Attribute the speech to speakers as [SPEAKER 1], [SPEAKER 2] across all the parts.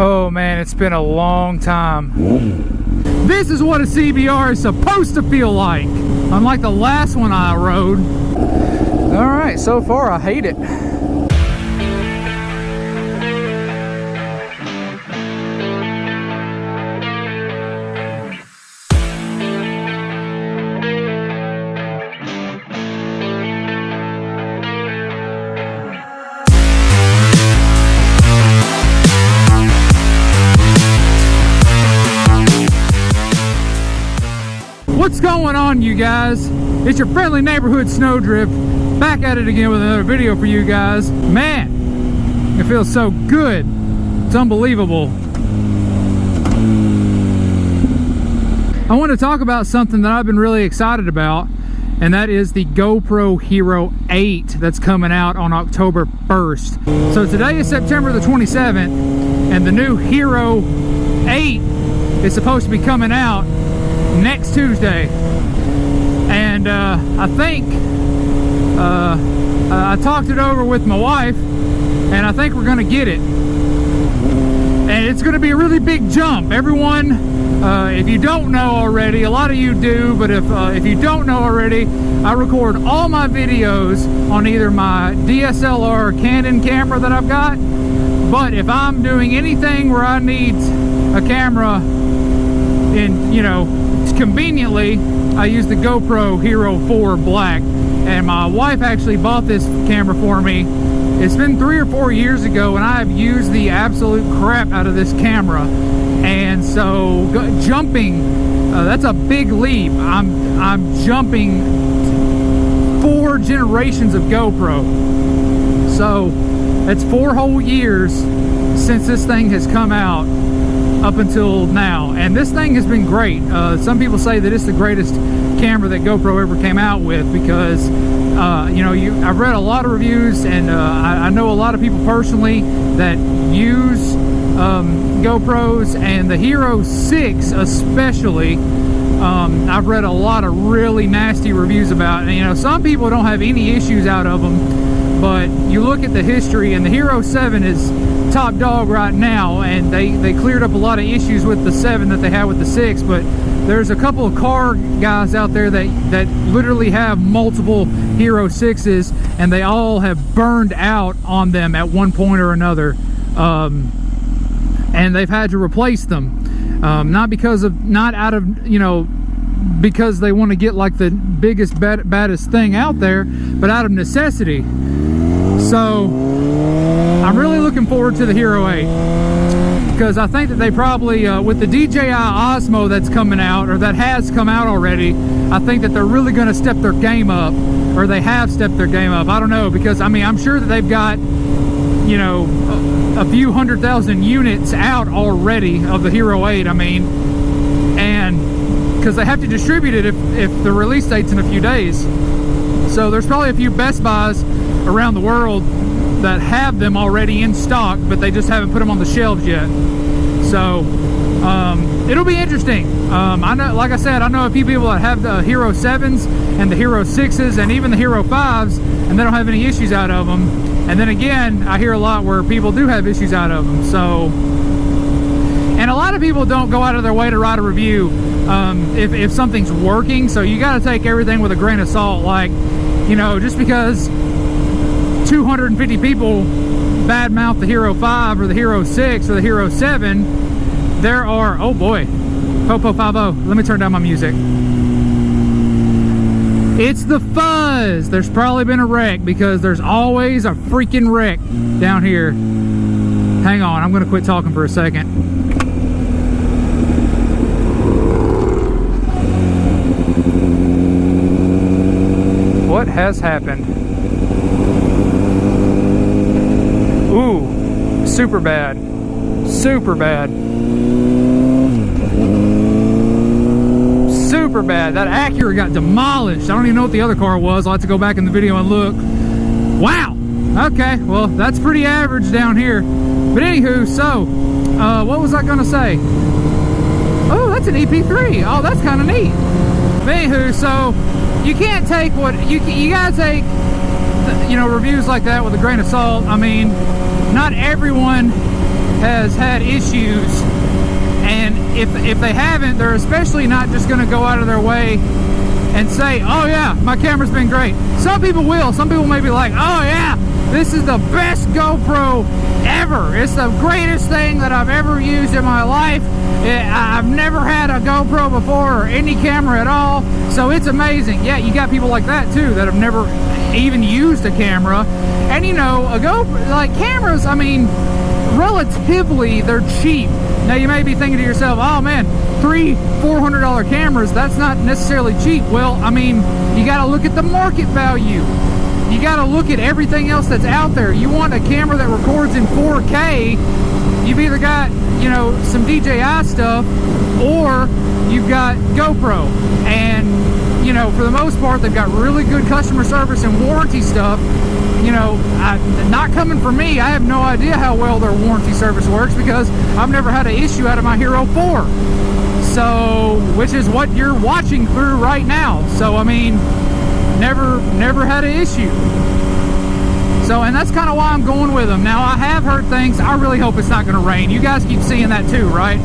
[SPEAKER 1] Oh man, it's been a long time. This is what a CBR is supposed to feel like, unlike the last one I rode. All right, so far I hate it. What's going on, you guys? It's your friendly neighborhood Snowdrift, back at it again with another video for you guys. Man, it feels so good. It's unbelievable. I want to talk about something that I've been really excited about, and that is the GoPro Hero 8 that's coming out on October 1st. So today is September the 27th, and the new Hero 8 is supposed to be coming out next Tuesday. And I think I talked it over with my wife, and I think we're gonna get it. And it's gonna be a really big jump. Everyone, if you don't know already, a lot of you do, but if you don't know already, I record all my videos on either my DSLR or Canon camera that I've got. But if I'm doing anything where I need a camera in, you know, conveniently, I use the GoPro Hero 4 Black, and my wife actually bought this camera for me. It's been 3 or 4 years ago, and I have used the absolute crap out of this camera. And so jumping, that's a big leap. I'm jumping 4 generations of GoPro. So that's 4 whole years since this thing has come out up until now, and this thing has been great. Some people say that it's the greatest camera that GoPro ever came out with, because you know, I've read a lot of reviews, and I know a lot of people personally that use GoPros, and the Hero 6 especially. I've read a lot of really nasty reviews about it, and you know, some people don't have any issues out of them, but you look at the history, and the Hero 7 is top dog right now, and they cleared up a lot of issues with the 7 that they had with the 6, but there's a couple of car guys out there that literally have multiple Hero 6s, and they all have burned out on them at one point or another, and they've had to replace them, not because they want to get like the biggest baddest thing out there, but out of necessity. So I'm really looking forward to the Hero 8, because I think that they probably, with the DJI Osmo that's coming out, or that has come out already, I think that they're really going to step their game up, or they have stepped their game up. I don't know, because I mean, I'm sure that they've got, you know, a few 100,000 units out already of the Hero 8. I mean, and because they have to distribute it if the release date's in a few days. So there's probably a few Best Buys around the world that have them already in stock, but they just haven't put them on the shelves yet. So it'll be interesting. I know, like I said, I know a few people that have the Hero 7s and the Hero 6s and even the Hero 5s, and they don't have any issues out of them. And then again, I hear a lot where people do have issues out of them. So, and a lot of people don't go out of their way to write a review if something's working. So you got to take everything with a grain of salt. Like, you know, just because 250 people badmouth the Hero 5 or the Hero 6 or the Hero 7, there are, oh boy, Popo 50, let me turn down my music. It's the fuzz. There's probably been a wreck, because there's always a freaking wreck down here. Hang on, I'm gonna quit talking for a second. What has happened? Ooh, super bad. Super bad. Super bad. That Acura got demolished. I don't even know what the other car was. I'll have to go back in the video and look. Wow. Okay, well, that's pretty average down here. But anywho, so, what was I gonna say? Oh, that's an EP3. Oh, that's kind of neat. But anywho, so, you can't take what, you gotta take, you know, reviews like that with a grain of salt. I mean, not everyone has had issues, and if they haven't, they're especially not just going to go out of their way and say, oh yeah, my camera's been great. Some people will. Some people may be like, oh yeah, this is the best GoPro ever. It's the greatest thing that I've ever used in my life. I've never had a GoPro before or any camera at all, so it's amazing. Yeah, you got people like that too that have never even used a camera. And you know, a GoPro, like cameras, I mean, relatively they're cheap. Now you may be thinking to yourself, oh man, $300-400 cameras, that's not necessarily cheap. Well, I mean, you got to look at the market value. You got to look at everything else that's out there. You want a camera that records in 4K, you've either got, you know, some DJI stuff, or you've got GoPro. And, you know, for the most part, they've got really good customer service and warranty stuff. You know, not coming from me, I have no idea how well their warranty service works because I've never had an issue out of my Hero 4. So, which is what you're watching through right now. So, I mean, never had an issue. So, and that's kind of why I'm going with them. Now, I have heard things. I really hope it's not going to rain. You guys keep seeing that too, right?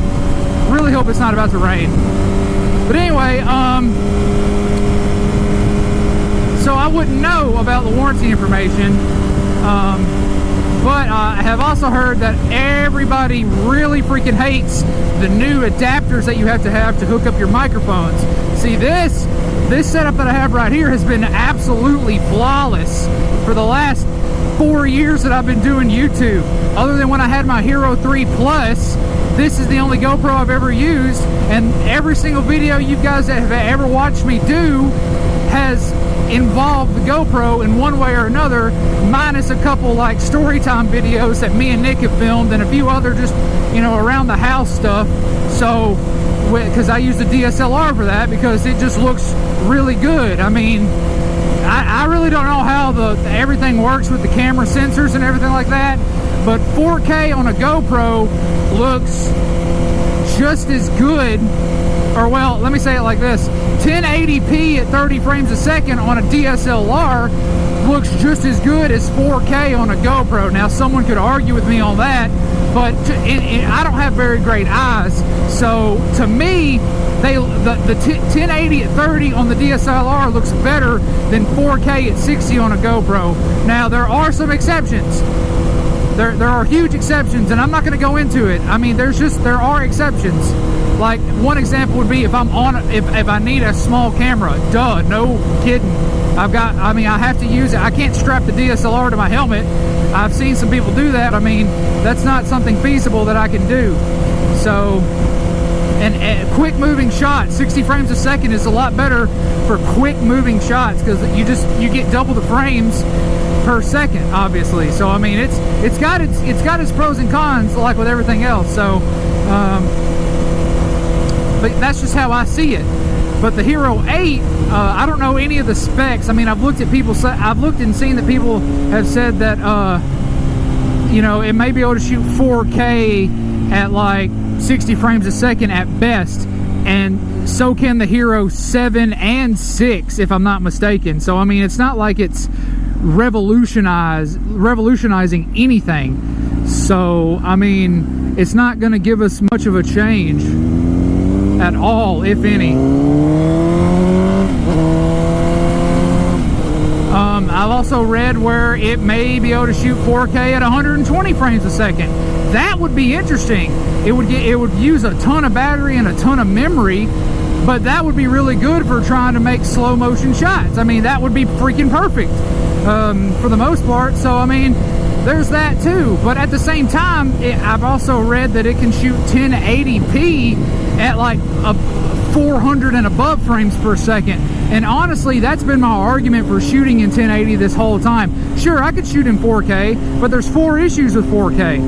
[SPEAKER 1] Really hope it's not about to rain. But anyway, so I wouldn't know about the warranty information. But I have also heard that everybody really freaking hates the new adapters that you have to hook up your microphones. See, this setup that I have right here has been absolutely flawless for the last 4 years that I've been doing YouTube. Other than when I had my Hero 3 Plus, this is the only GoPro I've ever used, and every single video you guys that have ever watched me do has involved the GoPro in one way or another, minus a couple like story time videos that me and Nick have filmed and a few other just, you know, around the house stuff. So, because I use the DSLR for that because it just looks really good. I mean, I really don't know how everything works with the camera sensors and everything like that, but 4K on a GoPro looks just as good. Or, well, let me say it like this. 1080p at 30 frames a second on a DSLR looks just as good as 4K on a GoPro. Now, someone could argue with me on that, but I don't have very great eyes. So, to me, the 1080 at 30 on the DSLR looks better than 4K at 60 on a GoPro. Now, there are some exceptions. There are huge exceptions, and I'm not going to go into it. I mean, there are exceptions. Like, one example would be if I need a small camera. Duh, no kidding. I have to use it. I can't strap the DSLR to my helmet. I've seen some people do that. I mean, that's not something feasible that I can do. So, and quick moving shots, 60 frames a second is a lot better for quick moving shots because you get double the frames per second, obviously. So, I mean, it's got its pros and cons, like with everything else. So, but that's just how I see it. But the Hero 8, I don't know any of the specs. I mean, I've looked and seen that people have said that, you know, it may be able to shoot 4K at like 60 frames a second at best, and so can the Hero 7 and 6, if I'm not mistaken. So, I mean, it's not like it's revolutionizing anything. So, I mean, it's not going to give us much of a change at all, if any. I've also read where it may be able to shoot 4K at 120 frames a second. That would be interesting. It would use a ton of battery and a ton of memory, but that would be really good for trying to make slow motion shots. I mean, that would be freaking perfect for the most part. So, I mean, there's that too. But at the same time, I've also read that it can shoot 1080p at like 400 and above frames per second. And honestly, that's been my argument for shooting in 1080 this whole time. Sure, I could shoot in 4K, but there's 4 issues with 4K,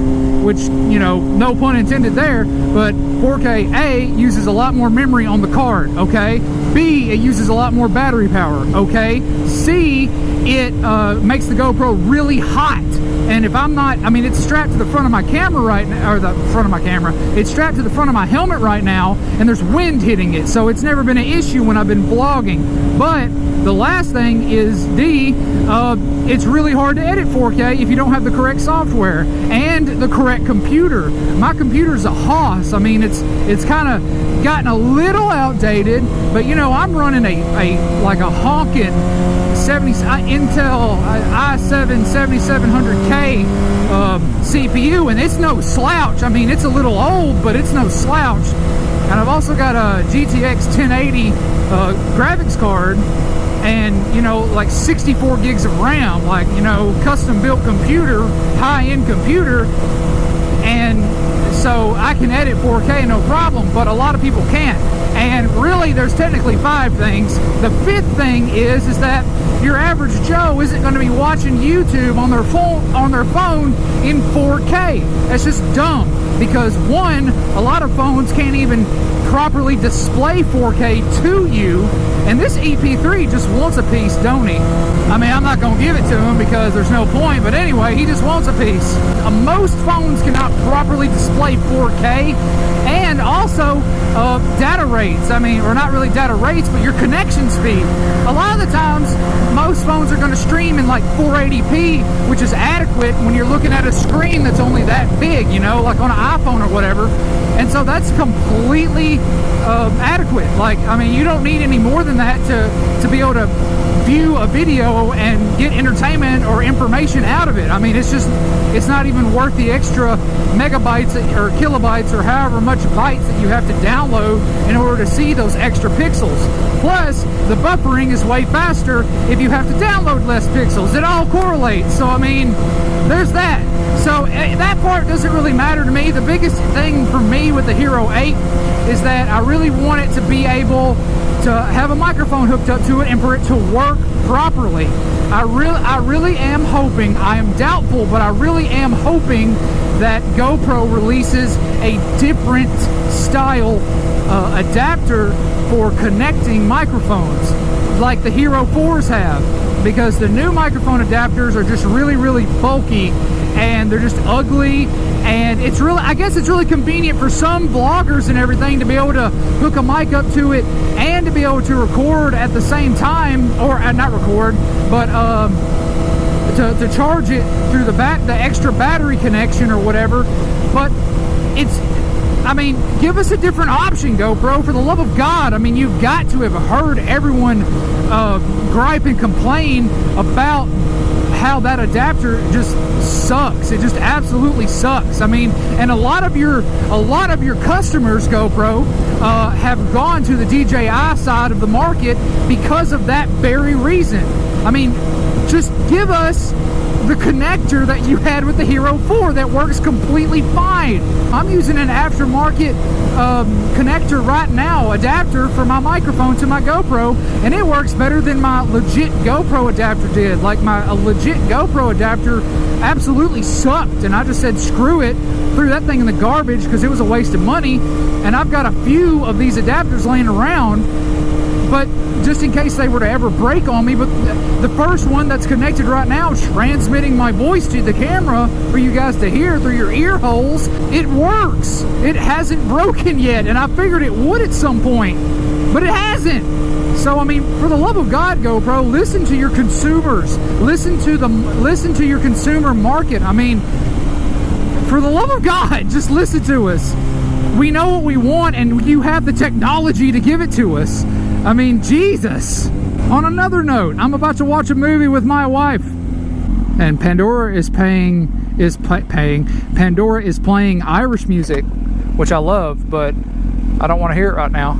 [SPEAKER 1] which, you know, no pun intended there, but 4K, A, uses a lot more memory on the card, okay? B, it uses a lot more battery power, okay? C, it makes the GoPro really hot. And if I'm not, I mean, it's strapped to the front of my camera right now, or the front of my camera, it's strapped to the front of my helmet right now, and there's wind hitting it, so it's never been an issue when I've been vlogging. But the last thing is D, it's really hard to edit 4K if you don't have the correct software and the correct computer. My computer's a hoss. I mean, it's kind of gotten a little outdated, but you know, I'm running like a honking Intel i7 7700K CPU, and it's no slouch. I mean, it's a little old, but it's no slouch. And I've also got a GTX 1080 graphics card, and you know, like 64 gigs of RAM, like, you know, custom built computer, high-end computer, and so I can edit 4K no problem, but a lot of people can't. And really, there's technically 5 things. The 5th thing is that your average Joe isn't going to be watching YouTube on their phone in 4K. That's just dumb, because one, a lot of phones can't even properly display 4K to you, and this EP3 just wants a piece, don't he? I mean, I'm not going to give it to him because there's no point, but anyway, he just wants a piece. Most phones cannot properly display 4K, and also data rates. I mean, or not really data rates, but your connection speed. A lot of the times, most phones are going to stream in like 480p, which is adequate when you're looking at a screen that's only that big, you know, like on an iPhone or whatever. And so that's completely adequate. Like, I mean, you don't need any more than that to be able to view a video and get entertainment or information out of it. I mean, it's not even worth the extra megabytes or kilobytes or however much bytes that you have to download in order to see those extra pixels. Plus, the buffering is way faster if you have to download less pixels. It all correlates. So, I mean, there's that. So that part doesn't really matter to me. The biggest thing for me with the Hero 8 is that I really want it to be able to have a microphone hooked up to it and for it to work properly. I really am hoping, I am doubtful, but I really am hoping that GoPro releases a different style adapter for connecting microphones like the Hero 4s have, because the new microphone adapters are just really, really bulky, and they're just ugly, and it's really, I guess it's really convenient for some vloggers and everything to be able to hook a mic up to it and to be able to record at the same time, or not record, but to charge it through the extra battery connection or whatever. But it's, I mean, give us a different option, GoPro, for the love of God. I mean, you've got to have heard everyone gripe and complain about how that adapter just sucks. It just absolutely sucks. I mean, and a lot of your customers, GoPro, have gone to the DJI side of the market because of that very reason. I mean, just give us the connector that you had with the Hero 4 that works completely fine. I'm using an aftermarket connector right now, adapter for my microphone to my GoPro, and it works better than my legit GoPro adapter did. Like, my legit GoPro adapter absolutely sucked, and I just said screw it, threw that thing in the garbage because it was a waste of money. And I've got a few of these adapters laying around, but just in case they were to ever break on me. But the first one that's connected right now, transmitting my voice to the camera for you guys to hear through your ear holes, it works. It hasn't broken yet, and I figured it would at some point, but it hasn't. So, I mean, for the love of God, GoPro, listen to your consumers. Listen to your consumer market. I mean, for the love of God, just listen to us. We know what we want, and you have the technology to give it to us. I mean, Jesus. On another note, I'm about to watch a movie with my wife, and Pandora is playing Irish music, which I love, but I don't want to hear it right now.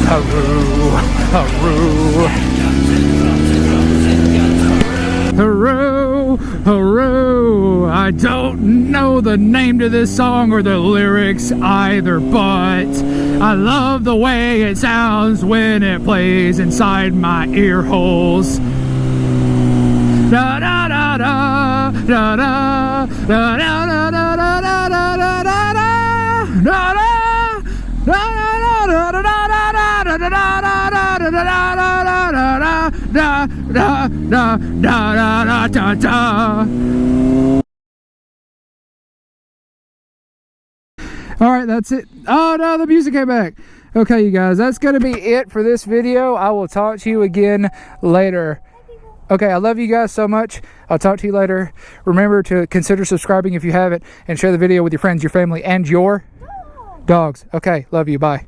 [SPEAKER 1] Hooroo, hooroo. Hooroo, hooroo. I don't know the name to this song or the lyrics either, but I love the way it sounds when it plays inside my ear holes. Da da da da da da da da da da da da da da da. All right, that's it. Oh no, the music came back. Okay, you guys, that's going to be it for this video. I will talk to you again later. Okay, I love you guys so much. I'll talk to you later. Remember to consider subscribing if you haven't, and share the video with your friends, your family, and your dogs. Okay, love you. Bye.